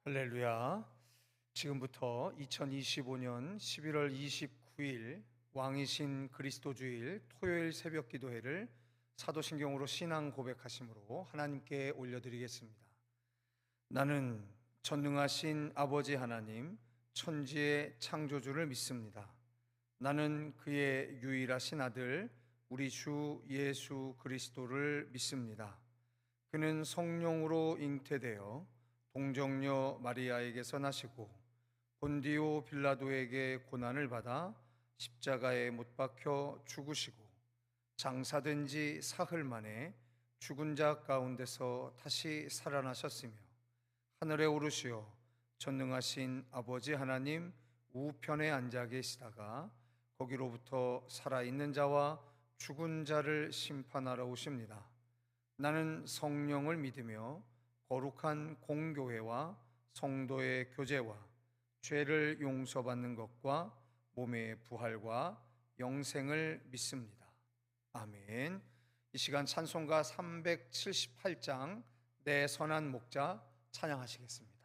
할렐루야. 지금부터 2025년 11월 29일 왕이신 그리스도 주일 토요일 새벽 기도회를 사도신경으로 신앙 고백하심으로 하나님께 올려드리겠습니다. 나는 전능하신 아버지 하나님, 천지의 창조주를 믿습니다. 나는 그의 유일하신 아들 우리 주 예수 그리스도를 믿습니다. 그는 성령으로 잉태되어 동정녀 마리아에게서 나시고 본디오 빌라도에게 고난을 받아 십자가에 못 박혀 죽으시고 장사된 지 사흘 만에 죽은 자 가운데서 다시 살아나셨으며 하늘에 오르시어 전능하신 아버지 하나님 우편에 앉아 계시다가 거기로부터 살아있는 자와 죽은 자를 심판하러 오십니다. 나는 성령을 믿으며 거룩한 공교회와 성도의 교제와 죄를 용서받는 것과 몸의 부활과 영생을 믿습니다. 아멘. 이 시간 찬송가 378장 내 선한 목자 찬양하시겠습니다.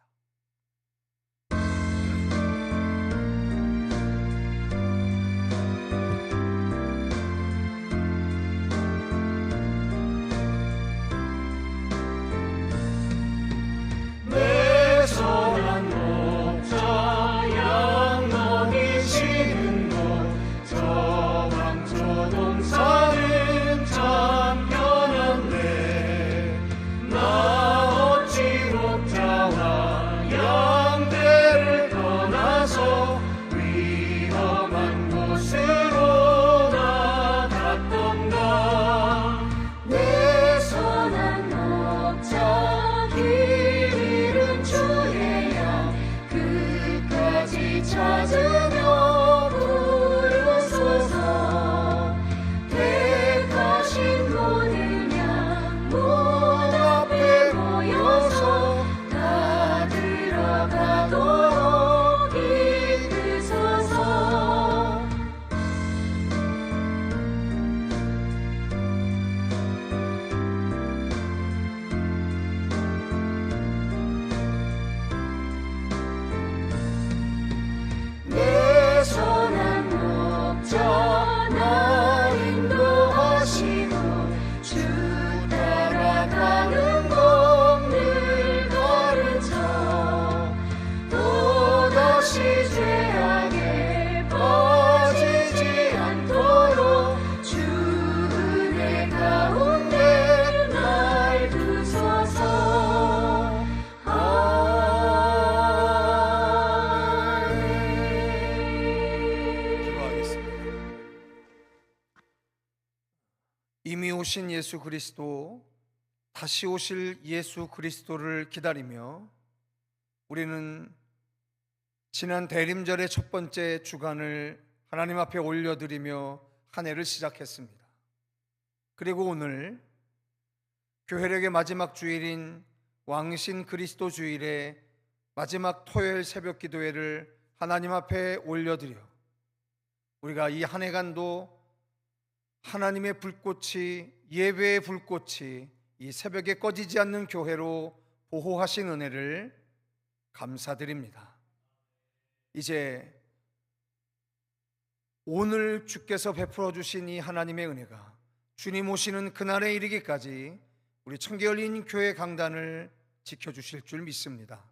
이미 오신 예수 그리스도, 다시 오실 예수 그리스도를 기다리며 우리는 지난 대림절의 첫 번째 주간을 하나님 앞에 올려드리며 한 해를 시작했습니다. 그리고 오늘 교회력의 마지막 주일인 왕신 그리스도 주일의 마지막 토요일 새벽 기도회를 하나님 앞에 올려드려 우리가 이 한 해간도 하나님의 불꽃이, 예배의 불꽃이 이 새벽에 꺼지지 않는 교회로 보호하신 은혜를 감사드립니다. 이제 오늘 주께서 베풀어 주신 이 하나님의 은혜가 주님 오시는 그날에 이르기까지 우리 청계 열린 교회 강단을 지켜주실 줄 믿습니다.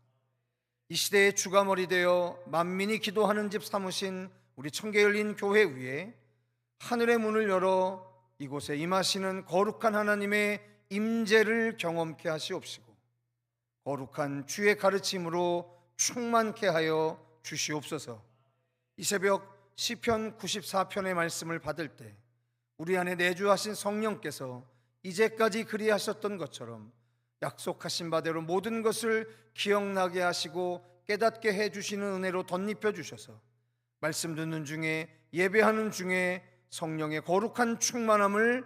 이 시대의 주가머리 되어 만민이 기도하는 집 삼으신 우리 청계 열린 교회 위에 하늘의 문을 열어 이곳에 임하시는 거룩한 하나님의 임재를 경험케 하시옵시고 거룩한 주의 가르침으로 충만케 하여 주시옵소서. 이 새벽 시편 94편의 말씀을 받을 때 우리 안에 내주하신 성령께서 이제까지 그리하셨던 것처럼 약속하신 바대로 모든 것을 기억나게 하시고 깨닫게 해주시는 은혜로 덧입혀 주셔서 말씀 듣는 중에, 예배하는 중에 성령의 거룩한 충만함을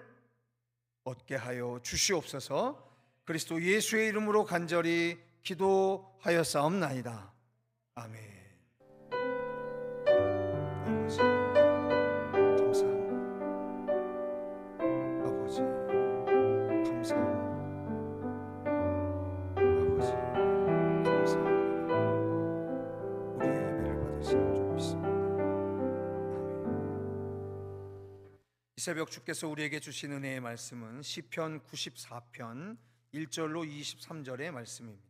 얻게 하여 주시옵소서. 그리스도 예수의 이름으로 간절히 기도하였사옵나이다. 아멘. 아버지 감사합니다. 아버지 감사합니다. 아버지 감사합니다. 이 새벽 주께서 우리에게 주신 은혜의 말씀은 시편 94편 1절로 23절의 말씀입니다.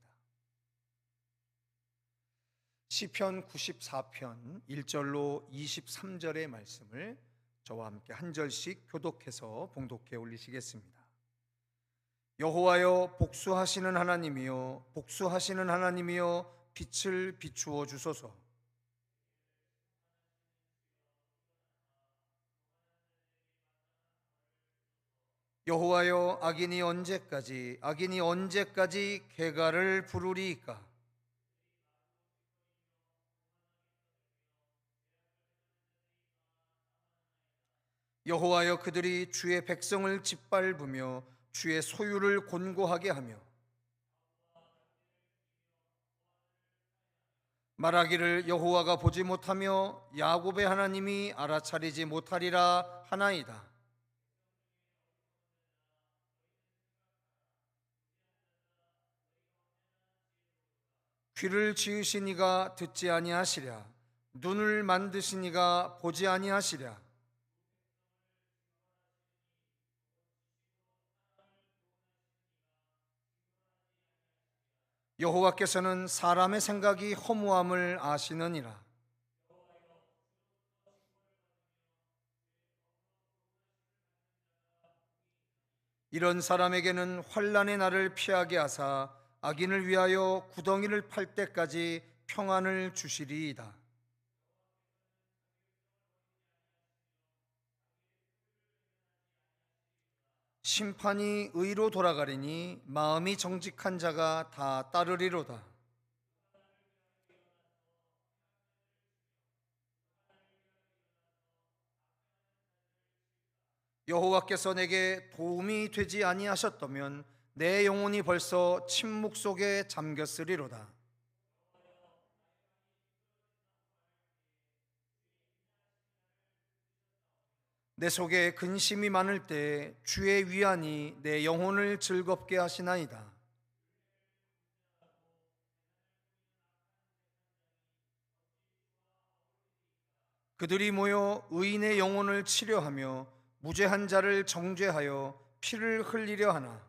시편 94편 1절로 23절의 말씀을 저와 함께 한 절씩 교독해서 봉독해 올리시겠습니다. 여호와여, 복수하시는 하나님이여, 복수하시는 하나님이여, 빛을 비추어 주소서. 여호와여, 악인이 언제까지 개가를 부르리이까? 여호와여, 그들이 주의 백성을 짓밟으며 주의 소유를 곤고하게 하며 말하기를 여호와가 보지 못하며 야곱의 하나님이 알아차리지 못하리라 하나이다. 귀를 지으신 이가 듣지 아니하시랴? 눈을 만드신 이가 보지 아니하시랴? 여호와께서는 사람의 생각이 허무함을 아시느니라. 이런 사람에게는 환난의 날을 피하게 하사 악인을 위하여 구덩이를 팔 때까지 평안을 주시리이다. 심판이 의로 돌아가리니 마음이 정직한 자가 다 따르리로다. 여호와께서 내게 도움이 되지 아니하셨다면 내 영혼이 벌써 침묵 속에 잠겼으리로다. 내 속에 근심이 많을 때 주의 위안이 내 영혼을 즐겁게 하시나이다. 그들이 모여 의인의 영혼을 치려하며 무죄한 자를 정죄하여 피를 흘리려 하나?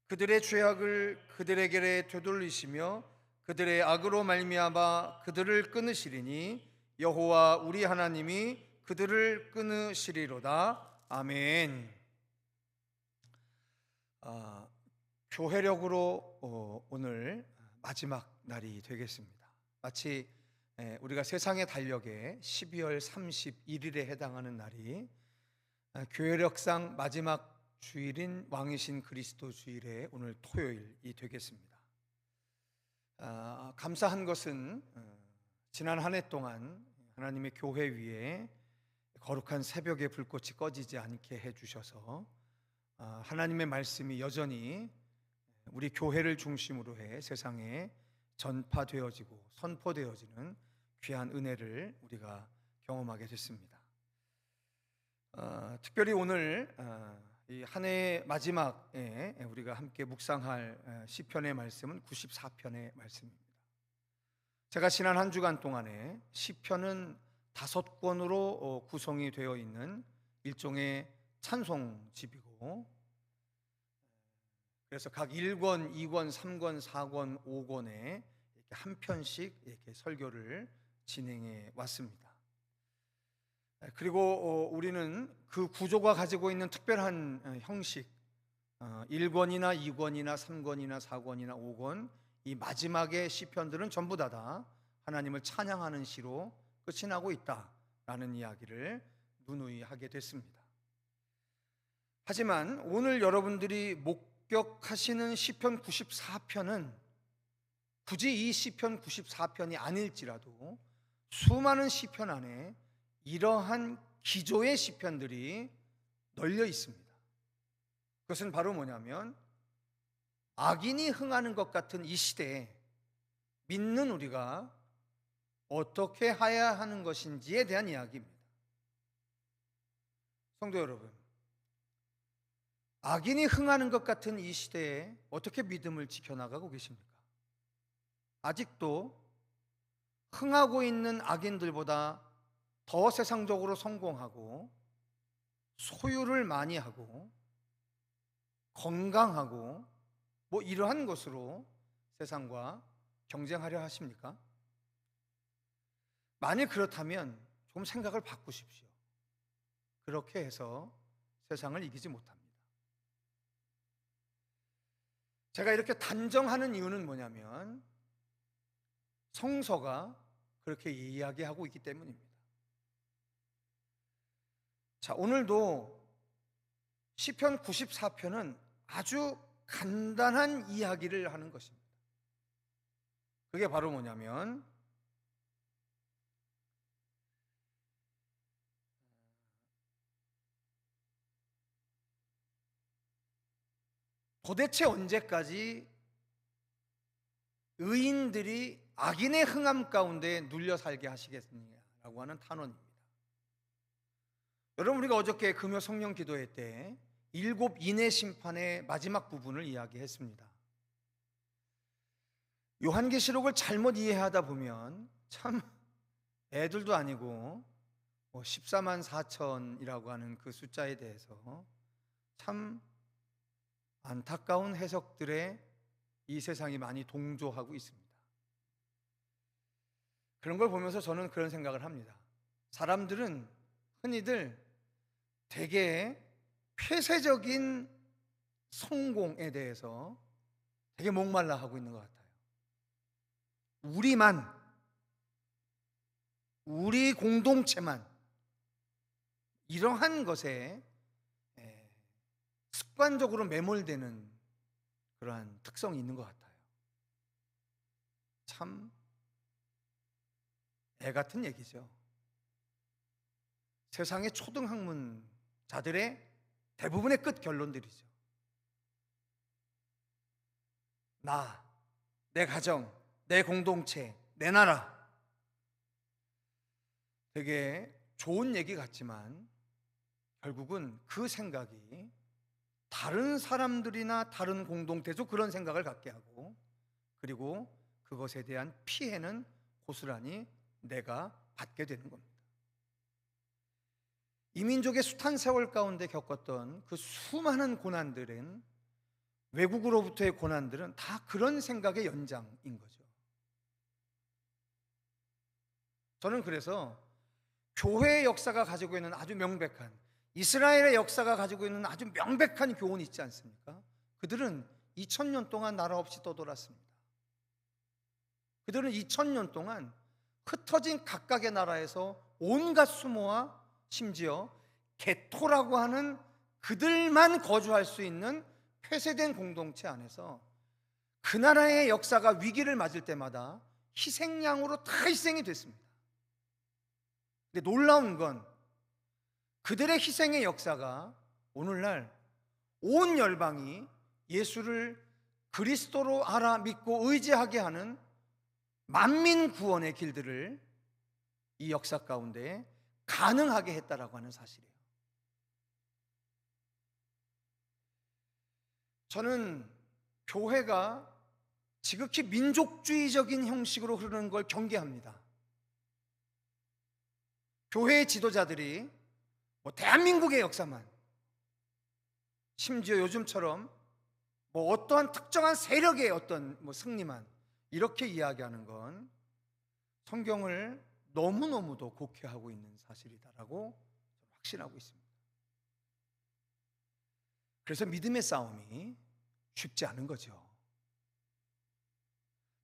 그들의 죄악을 그들에게 되돌리시며 그들의 악으로 말미암아 그들을 끊으시리니 여호와 우리 하나님이 그들을 끊으시리로다. 아멘. 교회력으로 오늘 마지막 날이 되겠습니다. 마치 우리가 세상의 달력에 12월 31일에 해당하는 날이 교회력상 마지막 주일인 왕이신 그리스도 주일에 오늘 토요일이 되겠습니다. 감사한 것은 지난 한 해 동안 하나님의 교회 위에 거룩한 새벽의 불꽃이 꺼지지 않게 해주셔서 하나님의 말씀이 여전히 우리 교회를 중심으로 해 세상에 전파되어지고 선포되어지는 귀한 은혜를 우리가 경험하게 됐습니다. 특별히 오늘 이 한 해의 마지막에 우리가 함께 묵상할 시편의 말씀은 94편의 말씀입니다. 제가 지난 한 주간 동안에 시편은 5권으로 구성이 되어 있는 일종의 찬송집이고, 그래서 각 1권, 2권, 3권, 4권, 5권에 이렇게 한 편씩 이렇게 설교를 진행해 왔습니다. 그리고 우리는 그 구조가 가지고 있는 특별한 형식, 1권이나 2권이나 3권이나 4권이나 5권, 이 마지막의 시편들은 전부 다 하나님을 찬양하는 시로 끝이 나고 있다라는 이야기를 누누이 하게 됐습니다. 하지만 오늘 여러분들이 목격하시는 시편 94편은 굳이 이 시편 94편이 아닐지라도 수많은 시편 안에 이러한 기조의 시편들이 널려 있습니다. 그것은 바로 뭐냐면 악인이 흥하는 것 같은 이 시대에 믿는 우리가 어떻게 해야 하는 것인지에 대한 이야기입니다. 성도 여러분, 악인이 흥하는 것 같은 이 시대에 어떻게 믿음을 지켜나가고 계십니까? 아직도 흥하고 있는 악인들보다 더 세상적으로 성공하고 소유를 많이 하고 건강하고 뭐 이러한 것으로 세상과 경쟁하려 하십니까? 만일 그렇다면 좀 생각을 바꾸십시오. 그렇게 해서 세상을 이기지 못합니다. 제가 이렇게 단정하는 이유는 뭐냐면 성서가 그렇게 이야기하고 있기 때문입니다. 자, 오늘도 시편 94편은 아주 간단한 이야기를 하는 것입니다. 그게 바로 뭐냐면 도대체 언제까지 의인들이 악인의 흥함 가운데 눌려 살게 하시겠느냐라고 하는 탄원입니다. 여러분, 우리가 어저께 금요 성령 기도회 때 일곱 인의 심판의 마지막 부분을 이야기했습니다. 요한계시록을 잘못 이해하다 보면 참 애들도 아니고 14만 4천이라고 하는 그 숫자에 대해서 참 안타까운 해석들에 이 세상이 많이 동조하고 있습니다. 그런 걸 보면서 저는 그런 생각을 합니다. 사람들은 흔히들 되게 폐쇄적인 성공에 대해서 되게 목말라 하고 있는 것 같아요. 우리 공동체만 이러한 것에 습관적으로 매몰되는 그러한 특성이 있는 것 같아요. 참 애 같은 얘기죠. 세상의 초등학문자들의 대부분의 끝 결론들이죠. 나, 내 가정, 내 공동체, 내 나라. 되게 좋은 얘기 같지만 결국은 그 생각이 다른 사람들이나 다른 공동체도 그런 생각을 갖게 하고, 그리고 그것에 대한 피해는 고스란히 내가 받게 되는 겁니다. 이민족의 숱한 세월 가운데 겪었던 그 수많은 고난들은, 외국으로부터의 고난들은 다 그런 생각의 연장인 거죠. 저는 그래서 교회의 역사가 가지고 있는 아주 명백한, 이스라엘의 역사가 가지고 있는 아주 명백한 교훈이 있지 않습니까? 그들은 2000년 동안 나라 없이 떠돌았습니다. 그들은 2000년 동안 흩어진 각각의 나라에서 온갖 수모와 심지어 게토라고 하는 그들만 거주할 수 있는 폐쇄된 공동체 안에서 그 나라의 역사가 위기를 맞을 때마다 희생양으로 다 희생이 됐습니다. 근데 놀라운 건 그들의 희생의 역사가 오늘날 온 열방이 예수를 그리스도로 알아 믿고 의지하게 하는 만민 구원의 길들을 이 역사 가운데 가능하게 했다라고 하는 사실이에요. 저는 교회가 지극히 민족주의적인 형식으로 흐르는 걸 경계합니다. 교회의 지도자들이 대한민국의 역사만, 심지어 요즘처럼 어떠한 특정한 세력의 어떤 승리만 이렇게 이야기하는 건 성경을 너무너무도 곡해하고 있는 사실이다라고 확신하고 있습니다. 그래서 믿음의 싸움이 쉽지 않은 거죠.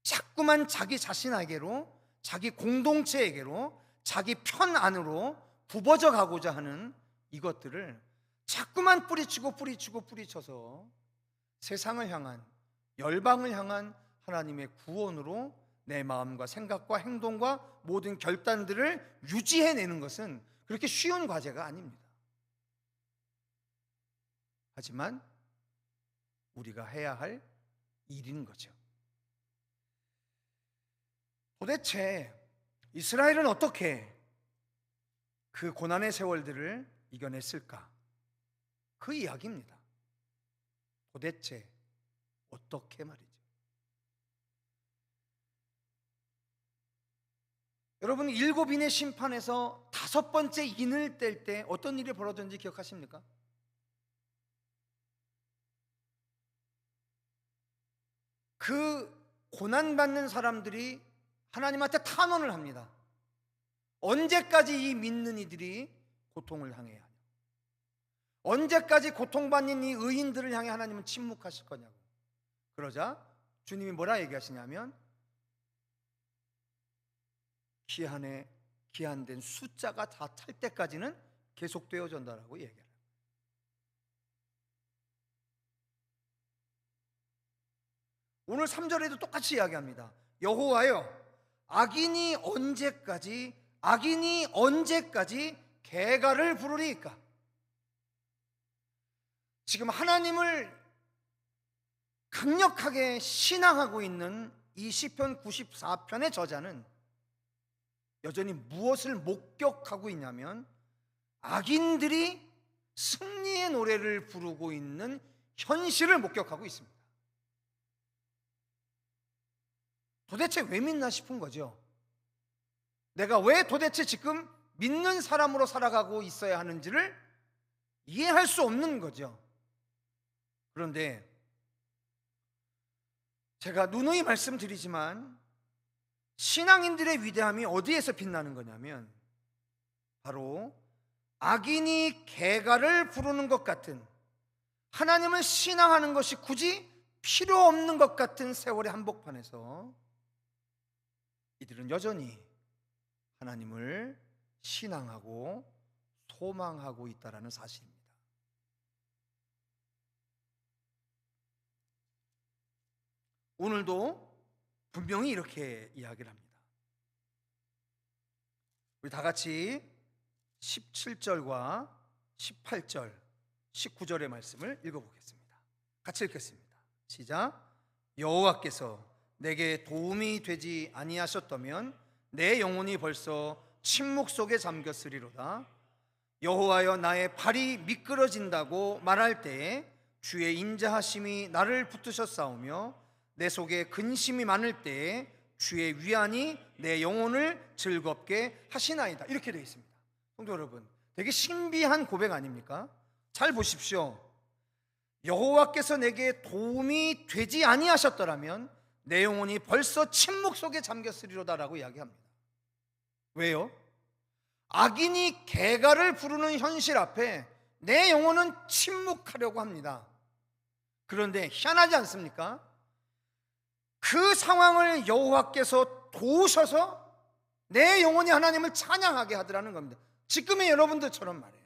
자꾸만 자기 자신에게로, 자기 공동체에게로, 자기 편 안으로 굽어져 가고자 하는 이것들을 자꾸만 뿌리쳐서 세상을 향한, 열방을 향한 하나님의 구원으로 내 마음과 생각과 행동과 모든 결단들을 유지해내는 것은 그렇게 쉬운 과제가 아닙니다. 하지만 우리가 해야 할 일인 거죠. 도대체 이스라엘은 어떻게 그 고난의 세월들을 이겨냈을까? 그 이야기입니다. 도대체 어떻게 말이죠. 여러분, 7인의 심판에서 5번째 인을 뗄 때 어떤 일이 벌어졌는지 기억하십니까? 그 고난받는 사람들이 하나님한테 탄원을 합니다. 언제까지 이 믿는 이들이 고통을 당해야 하냐? 언제까지 고통받는 이 의인들을 향해 하나님은 침묵하실 거냐고. 그러자 주님이 뭐라 얘기하시냐면, 기한된 숫자가 다 찰 때까지는 계속되어 전달하고 얘기해요. 오늘 3절에도 똑같이 이야기합니다. 여호와여, 악인이 언제까지 개가를 부르리이까? 지금 하나님을 강력하게 신앙하고 있는 이 시편 94편의 저자는 여전히 무엇을 목격하고 있냐면, 악인들이 승리의 노래를 부르고 있는 현실을 목격하고 있습니다. 도대체 왜 믿나 싶은 거죠. 내가 왜 도대체 지금 믿는 사람으로 살아가고 있어야 하는지를 이해할 수 없는 거죠. 그런데 제가 누누이 말씀드리지만 신앙인들의 위대함이 어디에서 빛나는 거냐면, 바로 악인이 개가를 부르는 것 같은, 하나님을 신앙하는 것이 굳이 필요 없는 것 같은 세월의 한복판에서 이들은 여전히 하나님을 신앙하고 소망하고 있다는 사실입니다. 오늘도 분명히 이렇게 이야기를 합니다. 우리 다 같이 17절과 18절, 19절의 말씀을 읽어보겠습니다. 같이 읽겠습니다. 시작. 여호와께서 내게 도움이 되지 아니하셨다면 내 영혼이 벌써 침묵 속에 잠겼으리로다. 여호와여, 나의 발이 미끄러진다고 말할 때에 주의 인자하심이 나를 붙드셨사오며, 내 속에 근심이 많을 때에 주의 위안이 내 영혼을 즐겁게 하시나이다. 이렇게 되어 있습니다. 성도 여러분, 되게 신비한 고백 아닙니까? 잘 보십시오. 여호와께서 내게 도움이 되지 아니하셨더라면 내 영혼이 벌써 침묵 속에 잠겼으리로다라고 이야기합니다. 왜요? 악인이 개가를 부르는 현실 앞에 내 영혼은 침묵하려고 합니다. 그런데 희한하지 않습니까? 그 상황을 여호와께서 도우셔서 내 영혼이 하나님을 찬양하게 하더라는 겁니다. 지금의 여러분들처럼 말이에요.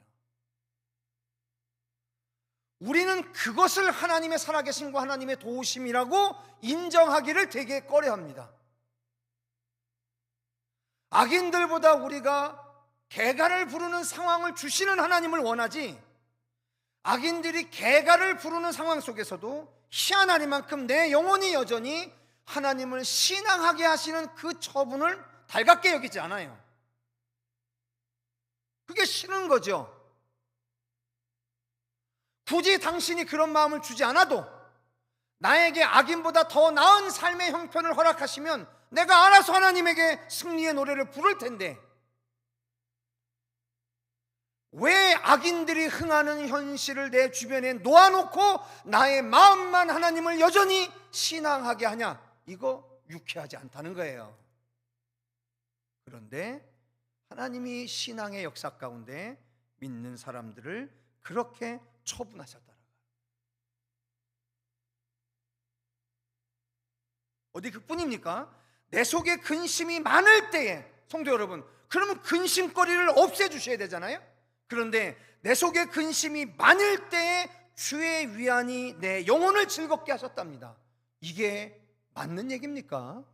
우리는 그것을 하나님의 살아계심과 하나님의 도우심이라고 인정하기를 되게 꺼려합니다. 악인들보다 우리가 개가를 부르는 상황을 주시는 하나님을 원하지, 악인들이 개가를 부르는 상황 속에서도 희한하니만큼 내 영혼이 여전히 하나님을 신앙하게 하시는 그 처분을 달갑게 여기지 않아요. 그게 싫은 거죠. 굳이 당신이 그런 마음을 주지 않아도 나에게 악인보다 더 나은 삶의 형편을 허락하시면 내가 알아서 하나님에게 승리의 노래를 부를 텐데, 왜 악인들이 흥하는 현실을 내 주변에 놓아놓고 나의 마음만 하나님을 여전히 신앙하게 하냐? 이거 유쾌하지 않다는 거예요. 그런데 하나님이 신앙의 역사 가운데 믿는 사람들을 그렇게 처분하셨더라. 어디 그뿐입니까? 내 속에 근심이 많을 때에, 성도 여러분, 그러면 근심거리를 없애주셔야 되잖아요. 그런데 내 속에 근심이 많을 때에 주의 위안이 내 영혼을 즐겁게 하셨답니다. 이게 맞는 얘기입니까?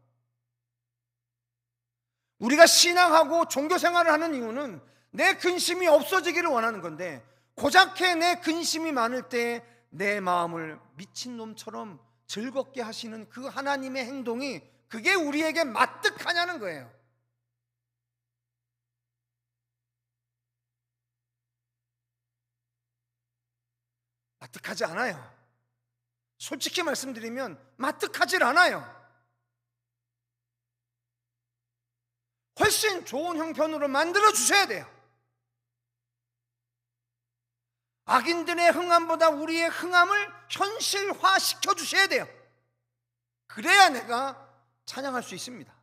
우리가 신앙하고 종교생활을 하는 이유는 내 근심이 없어지기를 원하는 건데, 고작해 내 근심이 많을 때 내 마음을 미친놈처럼 즐겁게 하시는 그 하나님의 행동이, 그게 우리에게 마뜩하냐는 거예요. 마뜩하지 않아요. 솔직히 말씀드리면 마뜩하질 않아요. 훨씬 좋은 형편으로 만들어 주셔야 돼요. 악인들의 흥함보다 우리의 흥함을 현실화 시켜 주셔야 돼요. 그래야 내가 찬양할 수 있습니다.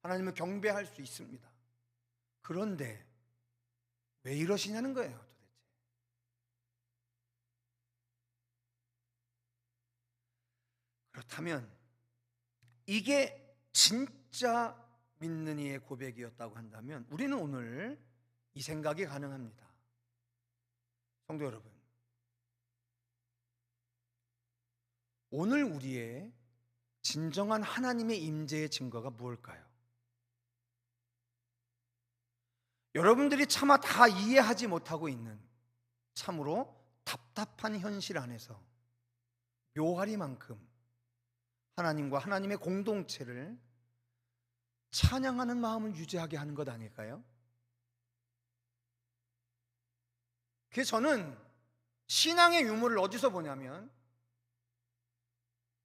하나님을 경배할 수 있습니다. 그런데 왜 이러시냐는 거예요, 도대체. 그렇다면 이게 진짜 믿는 이의 고백이었다고 한다면 우리는 오늘 이 생각이 가능합니다. 성도 여러분, 오늘 우리의 진정한 하나님의 임재의 증거가 무엇일까요? 여러분들이 차마 다 이해하지 못하고 있는 참으로 답답한 현실 안에서 묘하리만큼 하나님과 하나님의 공동체를 찬양하는 마음을 유지하게 하는 것 아닐까요? 그래서 저는 신앙의 유무를 어디서 보냐면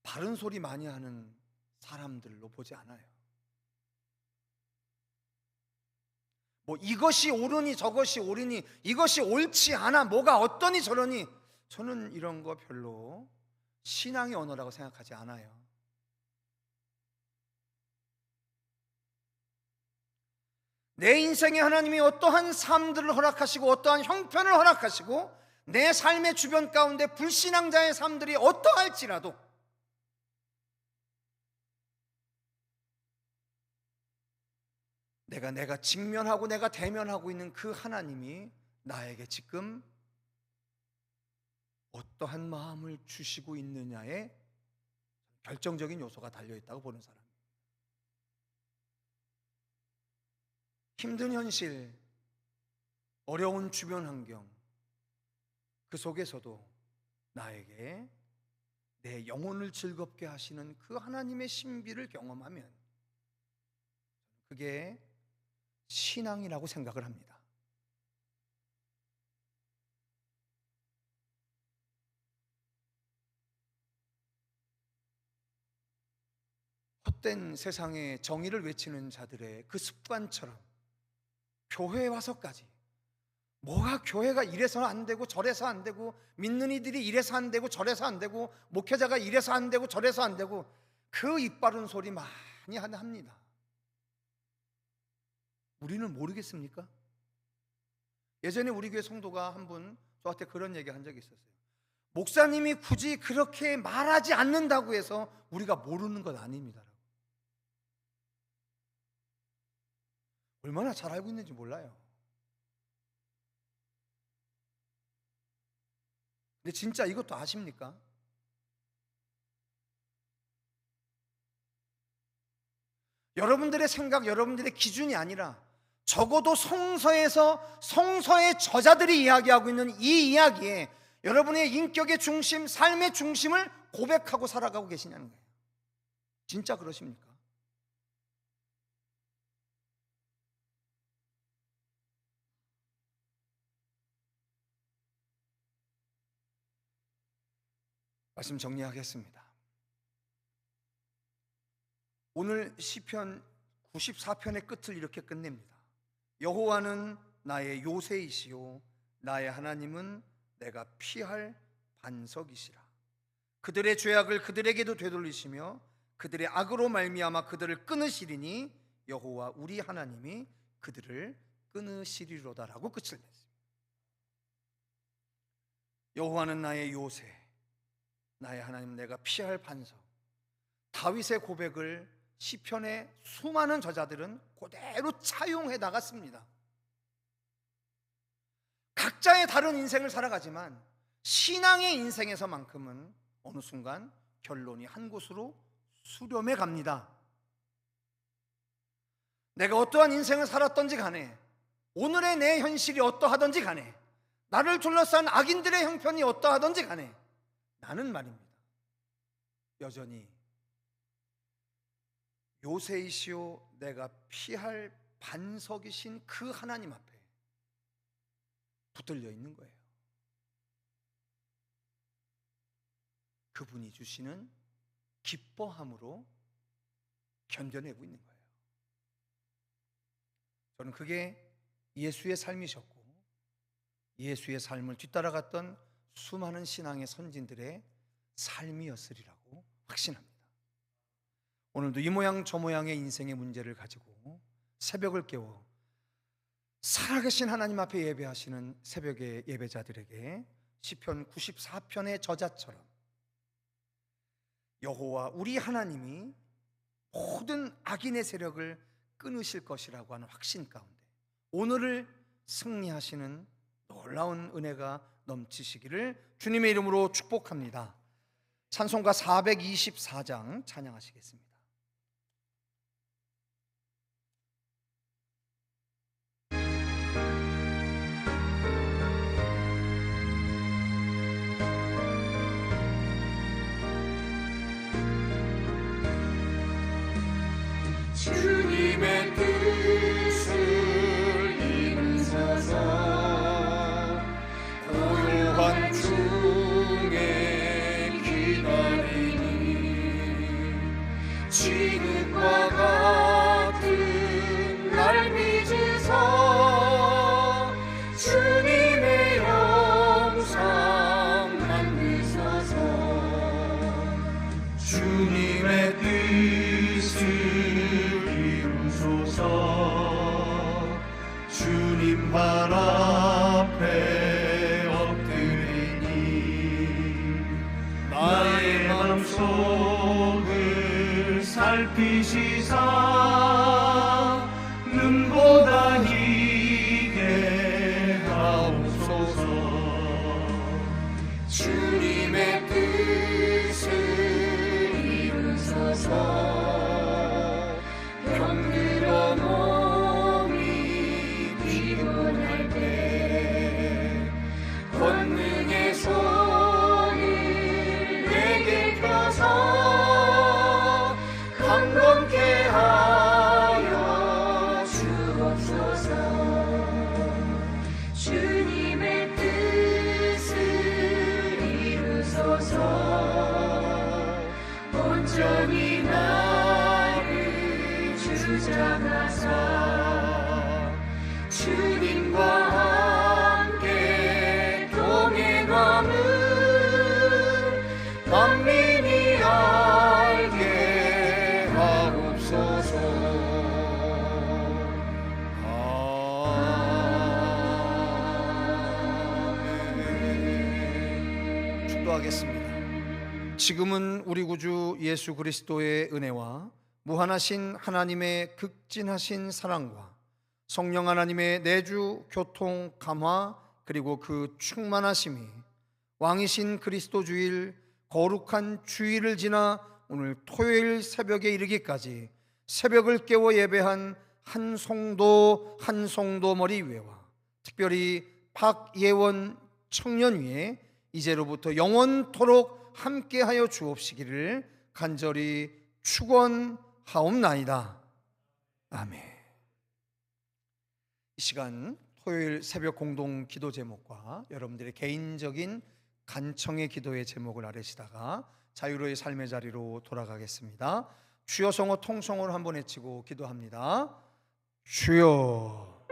바른 소리 많이 하는 사람들로 보지 않아요. 뭐 이것이 옳으니 저것이 옳으니 이것이 옳지 않아 뭐가 어떠니 저러니, 저는 이런 거 별로 신앙의 언어라고 생각하지 않아요. 내 인생에 하나님이 어떠한 삶들을 허락하시고 어떠한 형편을 허락하시고 내 삶의 주변 가운데 불신앙자의 삶들이 어떠할지라도 내가 직면하고 내가 대면하고 있는 그 하나님이 나에게 지금 어떠한 마음을 주시고 있느냐에 결정적인 요소가 달려있다고 보는 사람입니다. 힘든 현실, 어려운 주변 환경, 그 속에서도 나에게 내 영혼을 즐겁게 하시는 그 하나님의 신비를 경험하면 그게 신앙이라고 생각을 합니다. 헛된 세상의 정의를 외치는 자들의 그 습관처럼 교회에 와서까지 뭐가 교회가 이래서 안 되고 저래서 안 되고 믿는 이들이 이래서 안 되고 저래서 안 되고 목회자가 이래서 안 되고 저래서 안 되고 그 입바른 소리 많이 합니다. 우리는 모르겠습니까? 예전에 우리 교회 성도가 한 분 저한테 그런 얘기 한 적이 있었어요. 목사님이 굳이 그렇게 말하지 않는다고 해서 우리가 모르는 건 아닙니다. 얼마나 잘 알고 있는지 몰라요. 근데 진짜 이것도 아십니까? 여러분들의 생각, 여러분들의 기준이 아니라 적어도 성서에서 성서의 저자들이 이야기하고 있는 이 이야기에 여러분의 인격의 중심, 삶의 중심을 고백하고 살아가고 계시냐는 거예요. 진짜 그러십니까? 말씀 정리하겠습니다. 오늘 시편 94편의 끝을 이렇게 끝냅니다. 여호와는 나의 요새이시요 나의 하나님은 내가 피할 반석이시라. 그들의 죄악을 그들에게도 되돌리시며 그들의 악으로 말미암아 그들을 끊으시리니 여호와 우리 하나님이 그들을 끊으시리로다라고 끝을 냈습니다. 여호와는 나의 요새, 나의 하나님 내가 피할 반석. 다윗의 고백을 시편의 수많은 저자들은 그대로 차용해 나갔습니다. 각자의 다른 인생을 살아가지만 신앙의 인생에서만큼은 어느 순간 결론이 한 곳으로 수렴해 갑니다. 내가 어떠한 인생을 살았던지 간에 오늘의 내 현실이 어떠하던지 간에 나를 둘러싼 악인들의 형편이 어떠하던지 간에 나는 말입니다, 여전히 요새이시오 내가 피할 반석이신 그 하나님 앞에 붙들려 있는 거예요. 그분이 주시는 기뻐함으로 견뎌내고 있는 거예요. 저는 그게 예수의 삶이셨고 예수의 삶을 뒤따라갔던 수많은 신앙의 선진들의 삶이었으리라고 확신합니다. 오늘도 이 모양 저 모양의 인생의 문제를 가지고 새벽을 깨워 살아계신 하나님 앞에 예배하시는 새벽의 예배자들에게 시편 94편의 저자처럼 여호와 우리 하나님이 모든 악인의 세력을 끊으실 것이라고 하는 확신 가운데 오늘을 승리하시는 놀라운 은혜가 넘치시기를 주님의 이름으로 축복합니다. 찬송가 424장 찬양하시겠습니다. 주님의 뜻을 이루소서. 고요한 중에 기다리니 진흙과 같은 날 빚으사 주님의 영상 만드소서. 주님의 뜻을 주님 발 앞에 엎드리니 나의 맘속을 살피시사 눈보다 희게 하옵소서. 주님의 뜻을 이루소서. 병들어 몸이 피곤할 때 권능의 손을 내게 펴서 강건케 하여 주옵소서. 주님의 뜻을 이루소서. 온전히 주장하사 주님과 함께 동행함을 만민이 알게 하옵소서. 아멘. 축도하겠습니다. 지금은 우리 구주 예수 그리스도의 은혜와 무한하신 하나님의 극진하신 사랑과 성령 하나님의 내주 교통 감화 그리고 그 충만하심이 왕이신 그리스도 주일 거룩한 주일을 지나 오늘 토요일 새벽에 이르기까지 새벽을 깨워 예배한 한 성도 머리 위에와 특별히 박예원 청년 위에 이제로부터 영원토록 함께하여 주옵시기를 간절히 축원하옵나이다. 아멘. 이 시간 토요일 새벽 공동 기도 제목과 여러분들의 개인적인 간청의 기도의 제목을 아뢰시다가 자유로의 삶의 자리로 돌아가겠습니다. 주여 성호 통성호를 한번 외치고 기도합니다. 주여.